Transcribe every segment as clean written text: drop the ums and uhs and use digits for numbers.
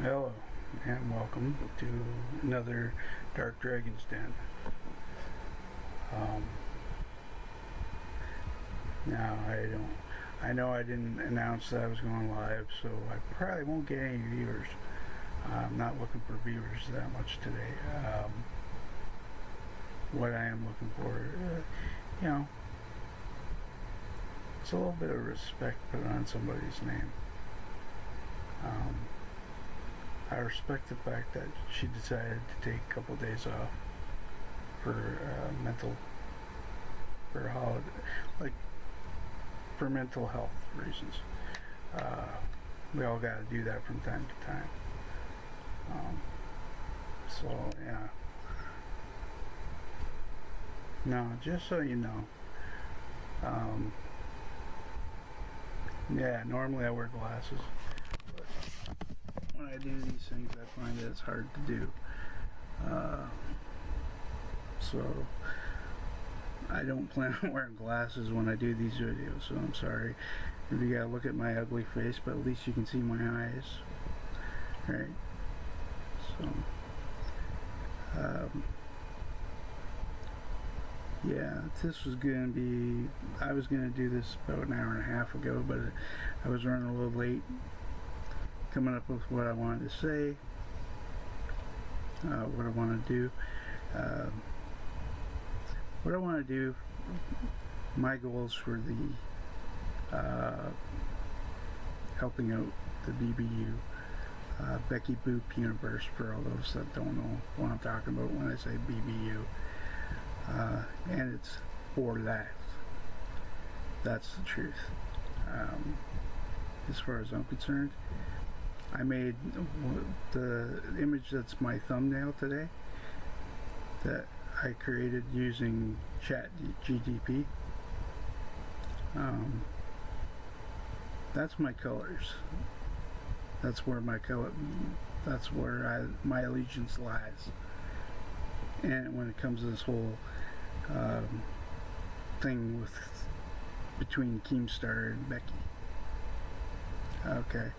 Hello, and welcome to another Dark Dragon's Den. Now, I know I didn't announce that I was going live, so I probably won't get any viewers. I'm not looking for viewers that much today. What I am looking for, it's a little bit of respect put on somebody's name. I respect the fact that she decided to take a couple days off for mental health reasons. We all got to do that from time to time. Yeah. No, just so you know. Yeah, normally I wear glasses, but when I do these things, I find that it's hard to do. So I don't plan on wearing glasses when I do these videos, so I'm sorry if you gotta look at my ugly face, but at least you can see my eyes. Right? So, yeah, this was gonna be, I was gonna do this about an hour and a half ago, but I was running a little late coming up with what I wanted to say, what I want to do. What I want to do, my goals for the helping out the BBU, Becky Boop universe, for all those that don't know what I'm talking about when I say BBU. And it's for life. That's the truth. As far as I'm concerned, I made the image that's my thumbnail today, that I created using ChatGPT. That's my colors. That's where my my allegiance lies. And when it comes to this whole thing between Keemstar and Becky, okay,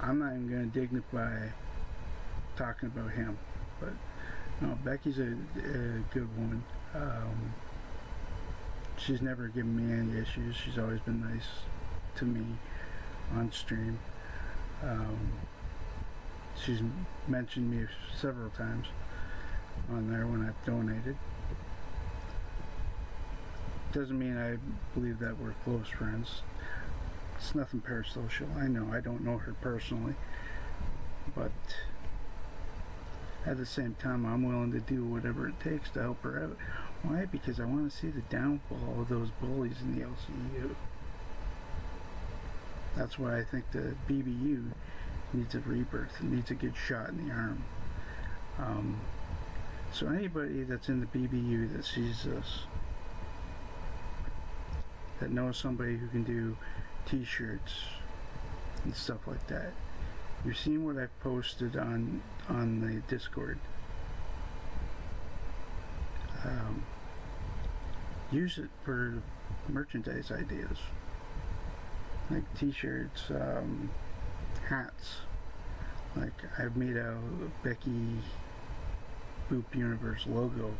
I'm not even going to dignify talking about him, but no, Becky's a good woman. She's never given me any issues. She's always been nice to me on stream. She's mentioned me several times on there when I've donated. Doesn't mean I believe that we're close friends. It's nothing parasocial. I know I don't know her personally, but at the same time, I'm willing to do whatever it takes to help her out. Why? Because I want to see the downfall of those bullies in the LCU. That's why I think the BBU needs a rebirth. It needs a good shot in the arm. So anybody that's in the BBU that sees this, that knows somebody who can do t-shirts and stuff like that, you've seen what I've posted on the Discord. Use it for merchandise ideas, like t-shirts, hats. Like, I've made a Becky Boop Universe logo.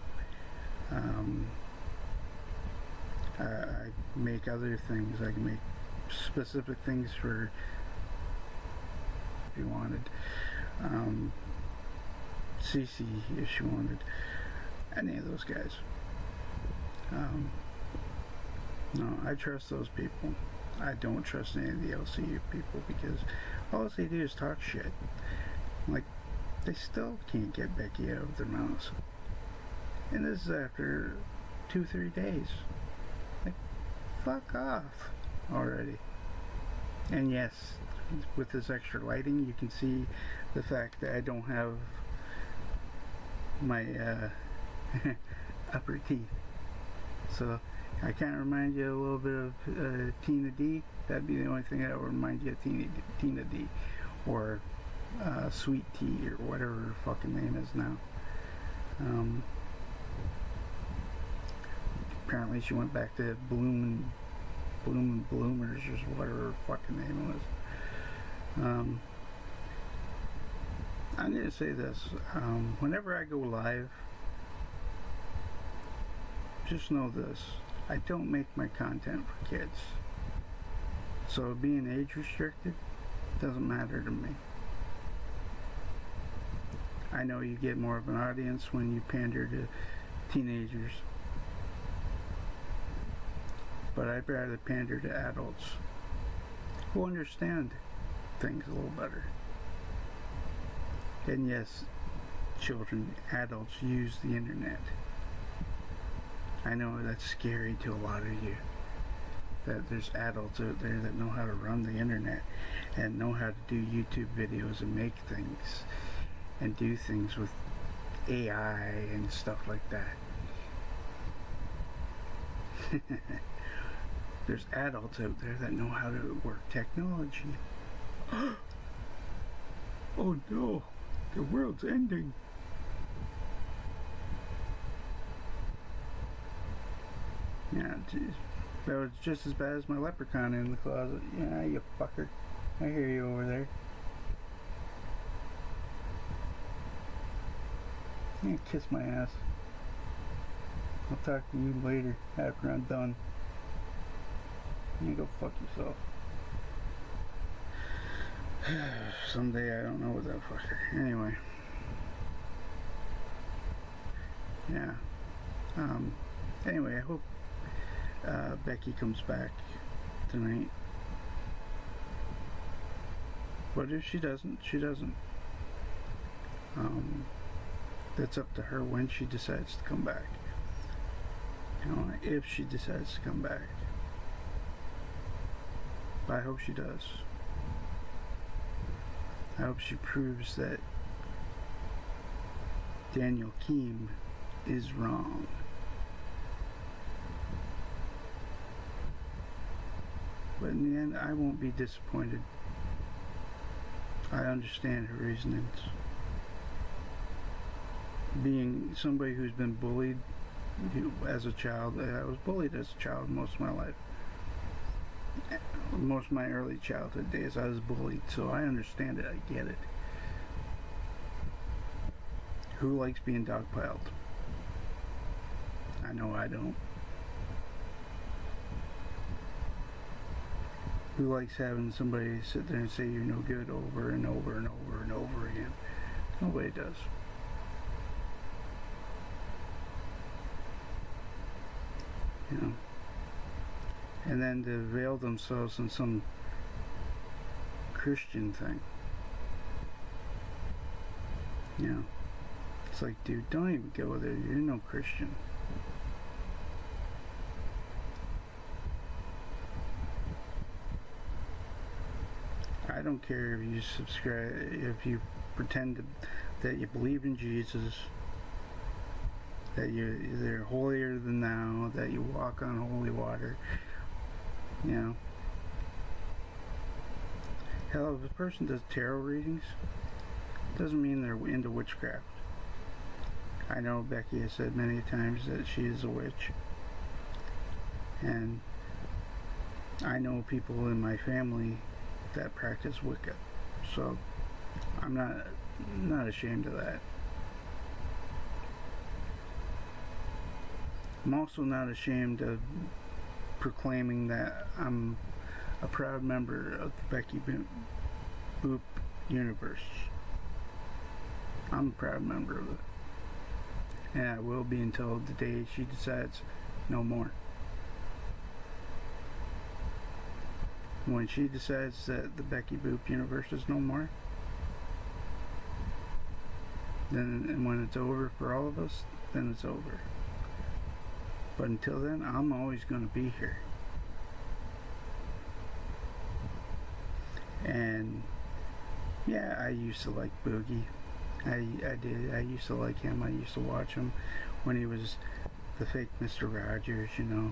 I make other things. I can make specific things for, if you wanted, CC if she wanted, any of those guys. No, I trust those people. I don't trust any of the LCU people, because all they do is talk shit. Like, they still can't get Becky out of their mouths, and this is after 2-3 days. Like, fuck off already. And yes, with this extra lighting, you can see the fact that I don't have my upper teeth. So I can't remind you a little bit of Tina D. That'd be the only thing that would remind you of Tina D. Or Sweet Tea, or whatever her fucking name is now. Apparently she went back to Bloomers, or whatever her fucking name was. I'm going to say this. Whenever I go live, just know this. I don't make my content for kids. So being age restricted doesn't matter to me. I know you get more of an audience when you pander to teenagers. But I'd rather pander to adults who understand things a little better. And yes, children, adults use the internet. I know that's scary to a lot of you, that there's adults out there that know how to run the internet and know how to do YouTube videos and make things and do things with AI and stuff like that. There's adults out there that know how to work technology. Oh no, the world's ending. Yeah, geez. That was just as bad as my leprechaun in the closet. Yeah, you fucker. I hear you over there. Yeah, kiss my ass. I'll talk to you later after I'm done. You go fuck yourself. Someday I don't know what that fucker. Anyway. Yeah. Anyway, I hope Becky comes back tonight. But if she doesn't, she doesn't. That's up to her when she decides to come back. You know, if she decides to come back. But I hope she does. I hope she proves that Daniel Keem is wrong. But in the end, I won't be disappointed. I understand her reasonings. Being somebody who's been bullied as a child, I was bullied as a child most of my life. Most of my early childhood days I was bullied, so I understand it, I get it. Who likes being dogpiled? I know I don't. Who likes having somebody sit there and say you're no good over and over and over and over again? Nobody does. You know. And then to veil themselves in some Christian thing. You know. It's like, dude, don't even go there. You're no Christian. I don't care if you subscribe, if you pretend that you believe in Jesus, that you're holier than thou, that you walk on holy water. You know. Hell, if a person does tarot readings, doesn't mean they're into witchcraft. I know Becky has said many times that she is a witch. And I know people in my family that practice Wicca. So I'm not ashamed of that. I'm also not ashamed of proclaiming that I'm a proud member of the Becky Boop universe. I'm a proud member of it. And I will be until the day she decides no more. When she decides that the Becky Boop universe is no more, then, and when it's over for all of us, then it's over. But until then, I'm always going to be here. And yeah, I used to like Boogie. I did. I used to like him. I used to watch him when he was the fake Mr. Rogers, you know.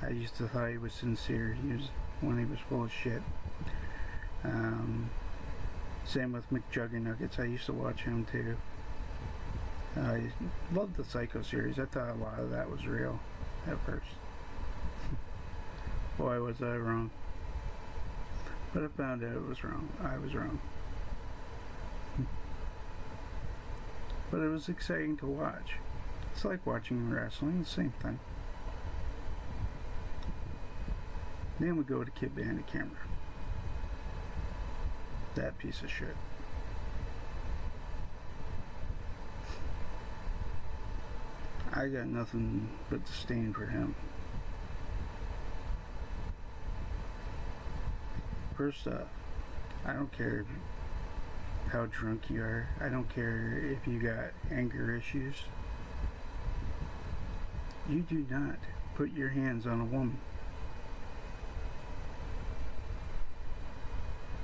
I used to thought he was sincere. When he was full of shit. Same with McJuggernuggets. I used to watch him too. I loved the Psycho series. I thought a lot of that was real at first. Boy, was I wrong. But I found out it was wrong. I was wrong. but it was exciting to watch. It's like watching wrestling, the same thing. Then we go to Kid Behind the Camera. That piece of shit. I got nothing but disdain for him. First off, I don't care how drunk you are. I don't care if you got anger issues. You do not put your hands on a woman.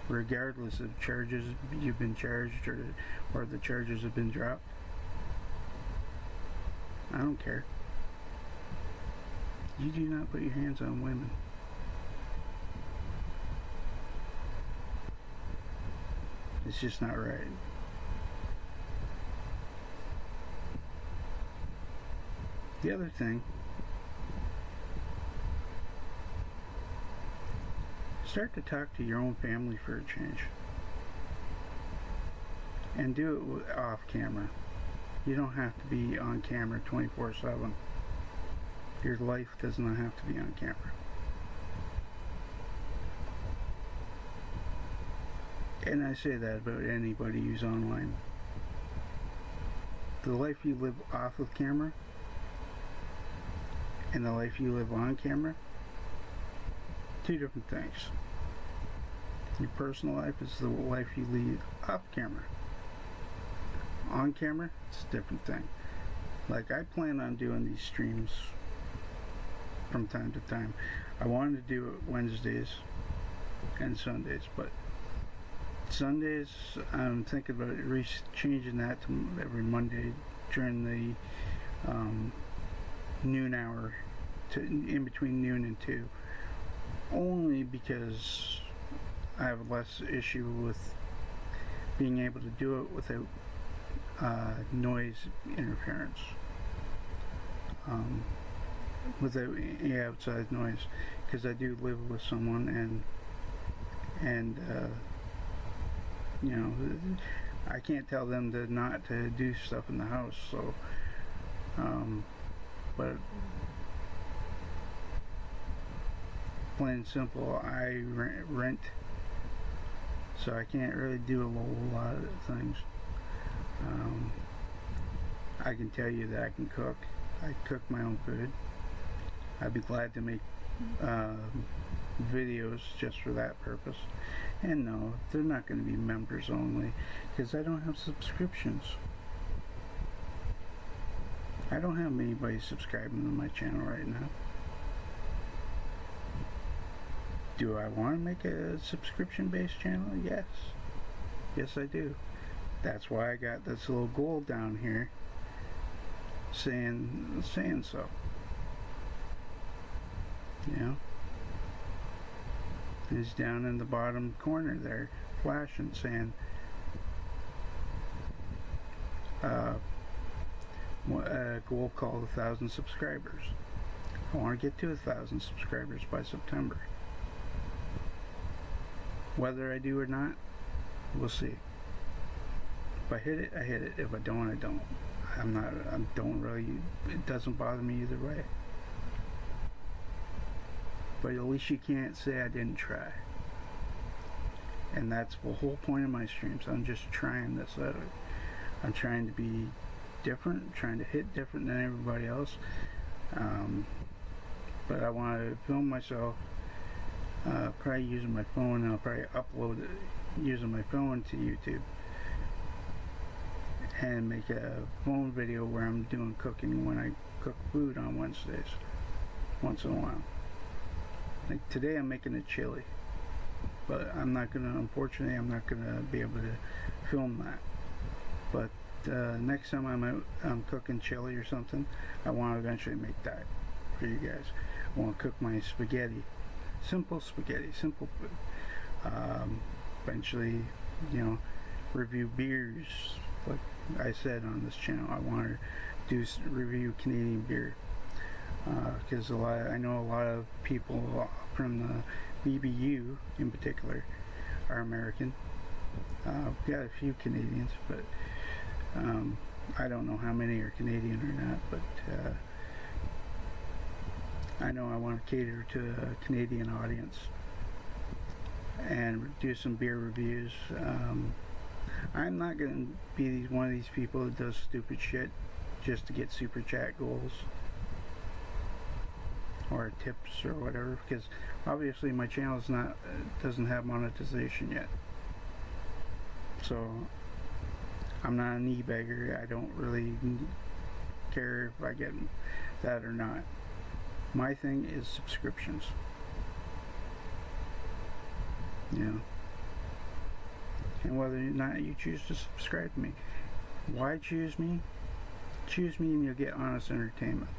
Regardless of charges you've been charged or the charges have been dropped. I don't care. You do not put your hands on women. It's just not right. The other thing, start to talk to your own family for a change. And do it off camera. You don't have to be on camera 24/7. Your life does not have to be on camera. And I say that about anybody who's online. The life you live off of camera and the life you live on camera, two different things. Your personal life is the life you lead off camera. On camera, it's a different thing. Like, I plan on doing these streams from time to time. I wanted to do it Wednesdays and Sundays, but Sundays, I'm thinking about changing that to every Monday during the noon hour, to in between noon and 2. Only because I have less issue with being able to do it without noise interference, without any outside noise, because I do live with someone, and you know, I can't tell them not to do stuff in the house, so but plain and simple, I rent, so I can't really do a whole lot of things. I can tell you that I can cook. I cook my own food. I'd be glad to make videos just for that purpose. And no, they're not going to be members only, because I don't have subscriptions. I don't have anybody subscribing to my channel right now. Do I want to make a subscription-based channel? Yes. Yes, I do. That's why I got this little goal down here saying so. You know? It's down in the bottom corner there, flashing, saying a goal called 1,000 subscribers. I want to get to 1,000 subscribers by September. Whether I do or not, we'll see. If I hit it, I hit it. If I don't, I don't. I don't really, it doesn't bother me either way. But at least you can't say I didn't try. And that's the whole point of my streams. I'm just trying this out. I'm trying to be different, trying to hit different than everybody else. But I want to film myself, probably using my phone, and I'll probably upload it using my phone to YouTube. And make a phone video where I'm doing cooking when I cook food on Wednesdays, once in a while. Like today I'm making a chili, but unfortunately I'm not gonna be able to film that. But next time I'm cooking chili or something, I want to eventually make that for you guys. I want to cook my spaghetti, simple food. Eventually, you know, review beers. Like I said on this channel, I want to do review Canadian beer, because I know a lot of people from the BBU in particular are American. We've got a few Canadians, but I don't know how many are Canadian or not, but I know I want to cater to a Canadian audience and do some beer reviews. I'm not going to be one of these people that does stupid shit just to get super chat goals or tips or whatever, because obviously my channel is not doesn't have monetization yet. So I'm not an e-beggar. I don't really care if I get that or not. My thing is subscriptions. You know. And whether or not you choose to subscribe to me. Why choose me? Choose me and you'll get honest entertainment.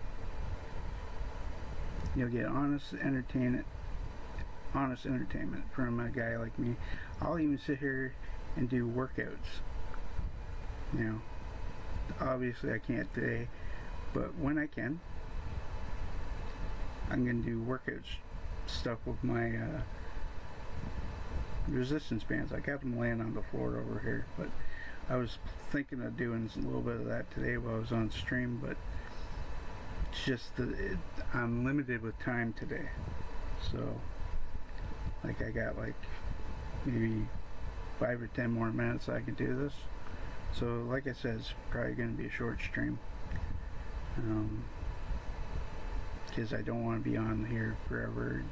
You'll get honest entertainment from a guy like me. I'll even sit here and do workouts. You know, obviously I can't today, but when I can, I'm going to do workout stuff with my resistance bands. I got them laying on the floor over here, but I was thinking of doing a little bit of that today while I was on stream, but it's just that I'm limited with time today. So like I got like maybe 5 or 10 more minutes I can do this. So like I said, it's probably going to be a short stream, because I don't want to be on here forever.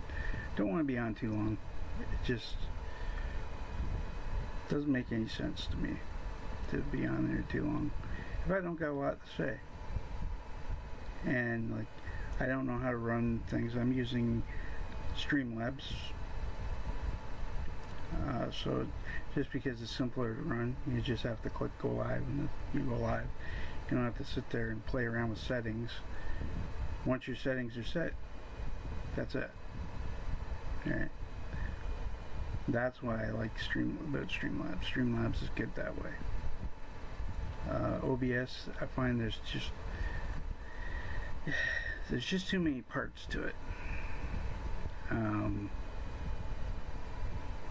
Don't want to be on too long. It just doesn't make any sense to me to be on there too long if I don't got a lot to say. And like, I don't know how to run things. I'm using Streamlabs, so just because it's simpler to run, you just have to click go live and you go live. You don't have to sit there and play around with settings. Once your settings are set, that's it. Alright. That's why I like Streamlabs. Streamlabs is good that way. OBS, I find there's just too many parts to it.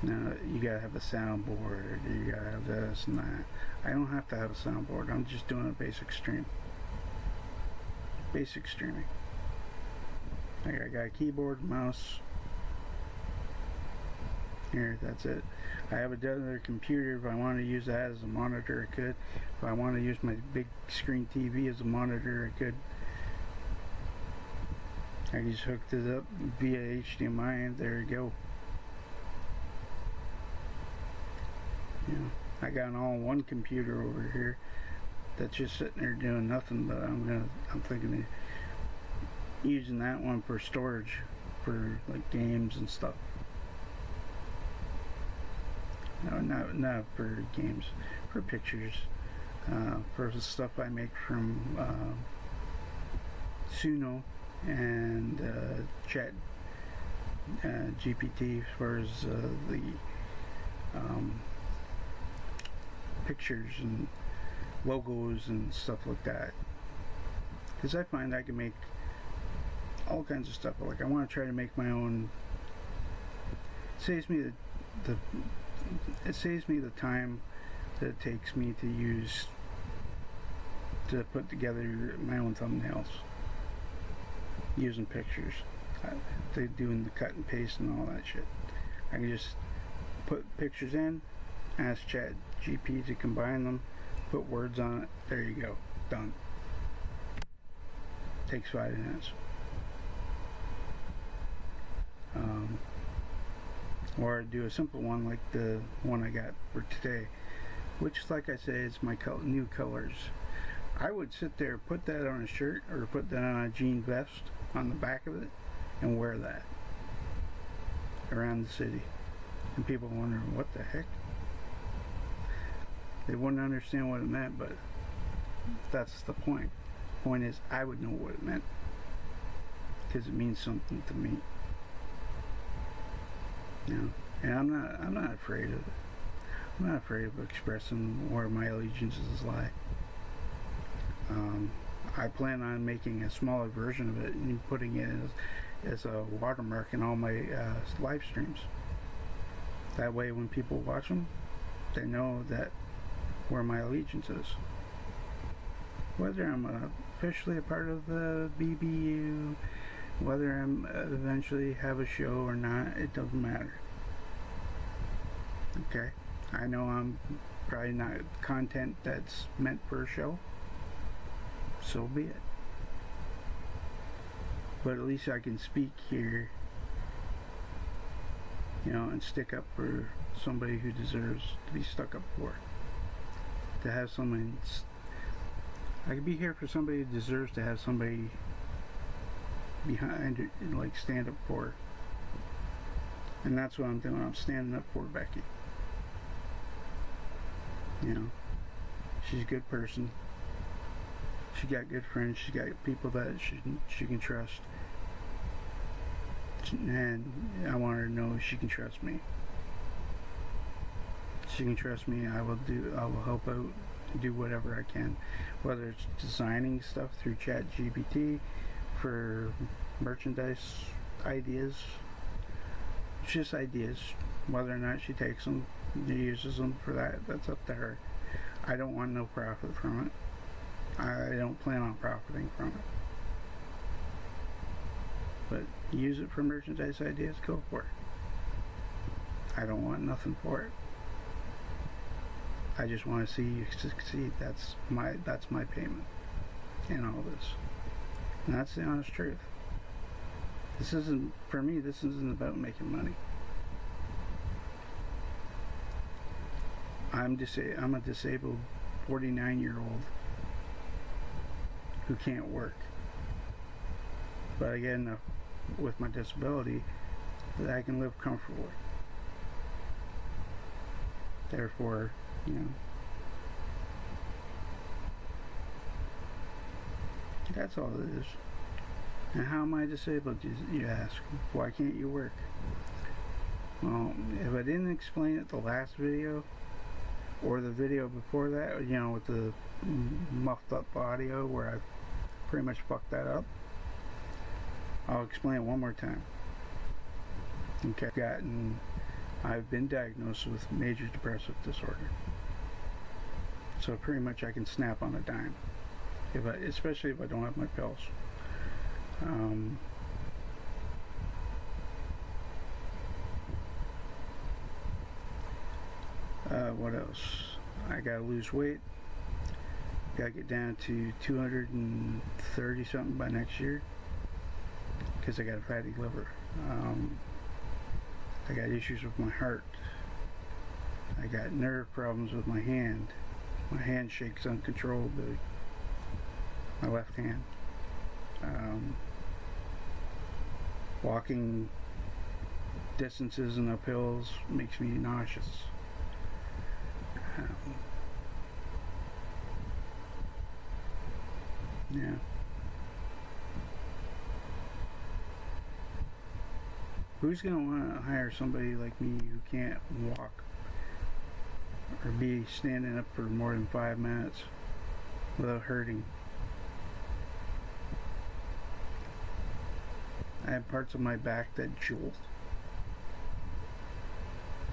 Now you gotta have a soundboard, you gotta have this and that. I don't have to have a soundboard. I'm just doing a basic stream. Basic streaming. Like I got a keyboard, mouse. Here, that's it. I have another computer. If I want to use that as a monitor, I could. If I want to use my big screen TV as a monitor, I could. I just hooked it up via HDMI and there you go. You know, I got an all-in-one computer over here that's just sitting there doing nothing, but I'm thinking of using that one for storage for like games and stuff. No, not for games, for pictures, for the stuff I make from Suno and Chat GPT, as far as the pictures and logos and stuff like that. Because I find I can make all kinds of stuff. Like I want to try to make my own. It saves me the time that it takes me to use to put together my own thumbnails using pictures, doing the cut and paste and all that shit. I can just put pictures in, ask Chat GP to combine them, put words on it, there you go, done. Takes 5 minutes. Or do a simple one like the one I got for today, which, like I say, is my new colors. I would sit there, put that on a shirt or put that on a jean vest on the back of it and wear that around the city, and people wonder what the heck. They wouldn't understand what it meant, but that's the point. The point is, I would know what it meant because it means something to me. You know, and I'm not afraid of it. I'm not afraid of expressing where my allegiances lie. I plan on making a smaller version of it and putting it as a watermark in all my live streams. That way, when people watch them, they know that where my allegiance is. Whether I'm officially a part of the BBU, whether I'm eventually have a show or not, it doesn't matter. Okay? I know I'm probably not content that's meant for a show. So be it. But at least I can speak here, you know, and stick up for somebody who deserves to be stuck up for. To have someone, I can be here for somebody who deserves to have somebody behind it, like stand up for. And that's what I'm doing. I'm standing up for Becky. You know, she's a good person. She got good friends. She got people that she can trust. And I want her to know she can trust me. She can trust me. I will help out, do whatever I can, whether it's designing stuff through ChatGPT for merchandise ideas. It's just ideas. Whether or not she takes them, uses them for that, that's up to her. I don't want no profit from it. I don't plan on profiting from it. But use it for merchandise ideas, go for it. I don't want nothing for it. I just want to see you succeed. That's my payment in all this. And that's the honest truth. This isn't, for me, this isn't about making money. I'm a disabled 49-year-old who can't work. But I get enough with my disability that I can live comfortably. Therefore, you know, that's all it is. And how am I disabled, you ask? Why can't you work? Well, if I didn't explain it the last video, or the video before that, you know, with the muffed up audio where I pretty much fucked that up, I'll explain it one more time. Okay, I've been diagnosed with major depressive disorder. So pretty much I can snap on a dime, especially if I don't have my pills. What else? I gotta lose weight. Gotta get down to 230 something by next year, because I got a fatty liver. I got issues with my heart. I got nerve problems with my hand. My hand shakes uncontrollably. My left hand. Walking distances and uphills makes me nauseous. Yeah. Who's going to want to hire somebody like me who can't walk or be standing up for more than 5 minutes without hurting? I have parts of my back that jolt.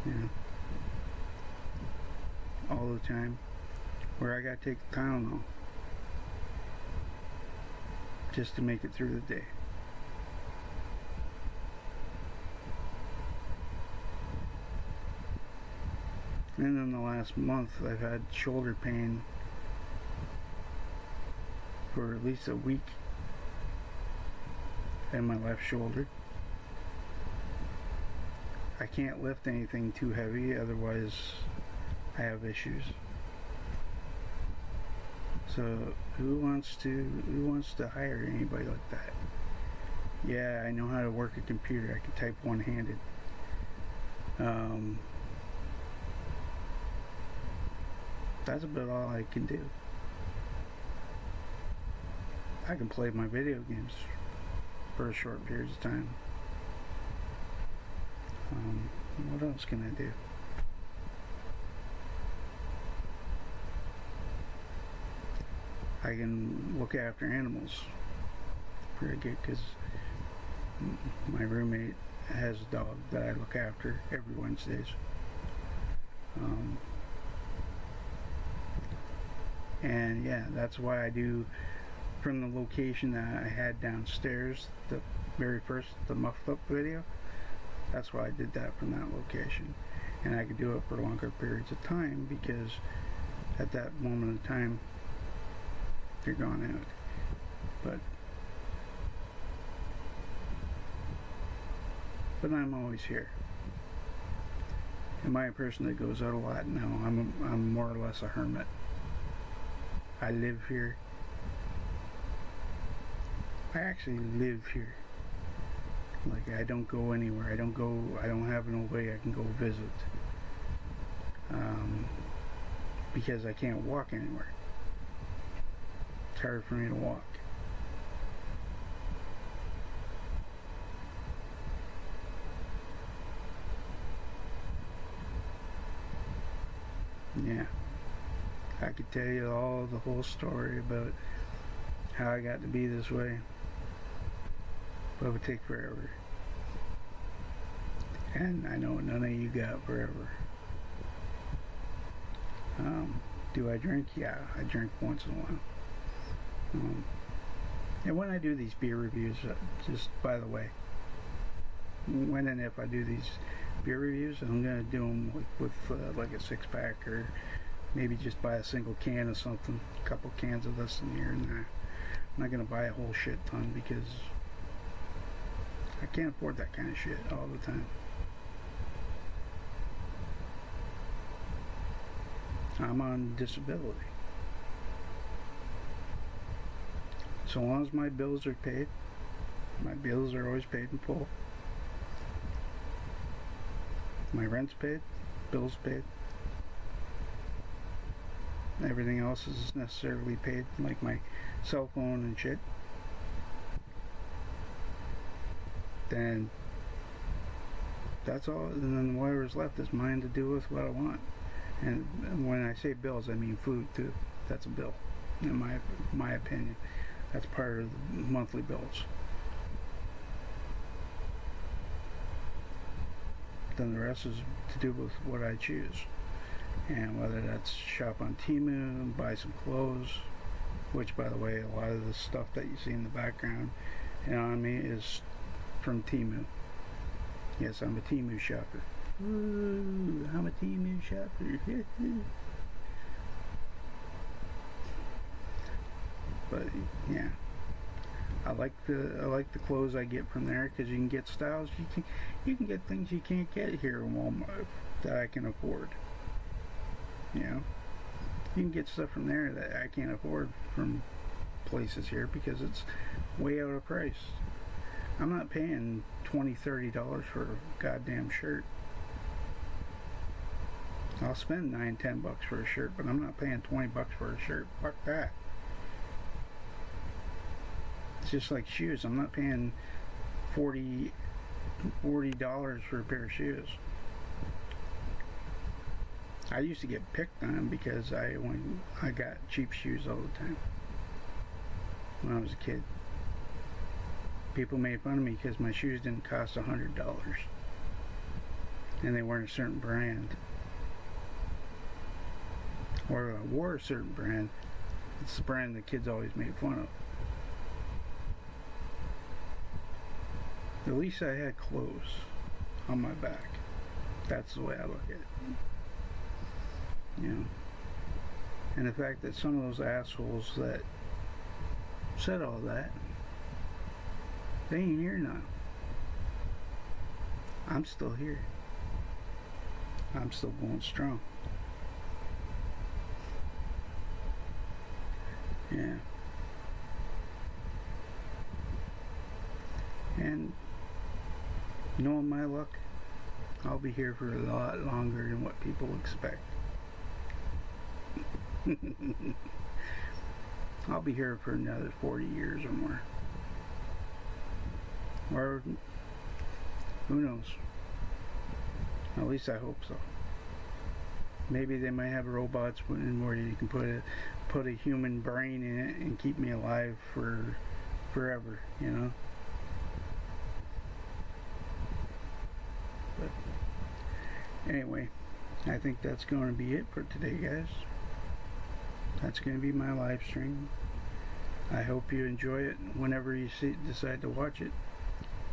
Yeah. All the time. Where I gotta take Tylenol just to make it through the day. And in the last month I've had shoulder pain for at least a week in my left shoulder. I can't lift anything too heavy, otherwise I have issues. So who wants to hire anybody like that? Yeah, I know how to work a computer. I can type one-handed. That's about all I can do. I can play my video games for a short period of time. What else can I do? I can look after animals pretty good, because my roommate has a dog that I look after every Wednesdays. And yeah, that's why I do from the location that I had downstairs, the very first, the muffled up video. That's why I did that from that location. And I could do it for longer periods of time because at that moment of time, they're gone out. But I'm always here. Am I a person that goes out a lot? No, I'm more or less a hermit. I live here. I actually live here. Like, I don't go anywhere. I don't have no way I can go visit. Because I can't walk anywhere. It's hard for me to walk. Yeah. I could tell you the whole story about how I got to be this way. But it would take forever. And I know none of you got forever. Do I drink? Yeah, I drink once in a while. And when I do these beer reviews, just by the way, when and if I do these beer reviews, I'm going to do them with like a 6-pack, or maybe just buy a single can of something, a couple cans of this and here and there. I'm not going to buy a whole shit ton because I can't afford that kind of shit all the time. I'm on disability. So long as my bills are paid, my bills are always paid in full. My rent's paid, bills paid. Everything else is necessarily paid, like my cell phone and shit. Then that's all, and then whatever's left is mine to do with what I want. And when I say bills, I mean food too. That's a bill, in my opinion. That's part of the monthly bills. Then the rest is to do with what I choose. And whether that's shop on Temu, buy some clothes, which, by the way, a lot of the stuff that you see in the background and on me is from Temu. Yes, I'm a Temu shopper. Ooh, I'm a Temu shopper. But yeah, I like the clothes I get from there because you can get styles you can get things you can't get here in Walmart that I can afford. You know, you can get stuff from there that I can't afford from places here because it's way out of price. I'm not paying $20-$30 for a goddamn shirt. I'll spend $9-10 for a shirt, but I'm not paying $20 for a shirt. Fuck that. It's just like shoes. I'm not paying $40 for a pair of shoes. I used to get picked on because I got cheap shoes all the time when I was a kid. People made fun of me because my shoes didn't cost $100 and they weren't a certain brand, or I wore a certain brand. It's the brand the kids always made fun of. At least I had clothes on my back. That's the way I look at it. You know, and the fact that some of those assholes that said all that, they ain't here now. I'm still here. I'm still going strong. Yeah. And knowing my luck, I'll be here for a lot longer than what people expect. I'll be here for another 40 years or more. Or who knows? At least I hope so. Maybe they might have robots where you can put a human brain in it and keep me alive for forever, you know? But anyway, I think that's going to be it for today, guys. That's going to be my live stream. I hope you enjoy it whenever you decide to watch it.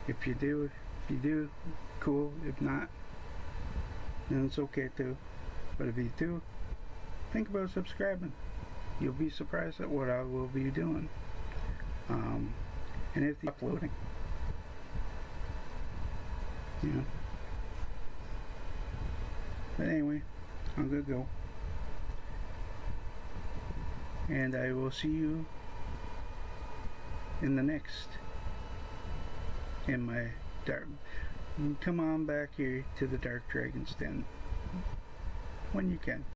If you do, cool. If not, then it's okay too. But if you do, think about subscribing. You'll be surprised at what I will be doing. And if the uploading, you know. But anyway, I'm gonna go, and I will see you in the next. In my dark, come on back here to the Dark Dragon's Den when you can.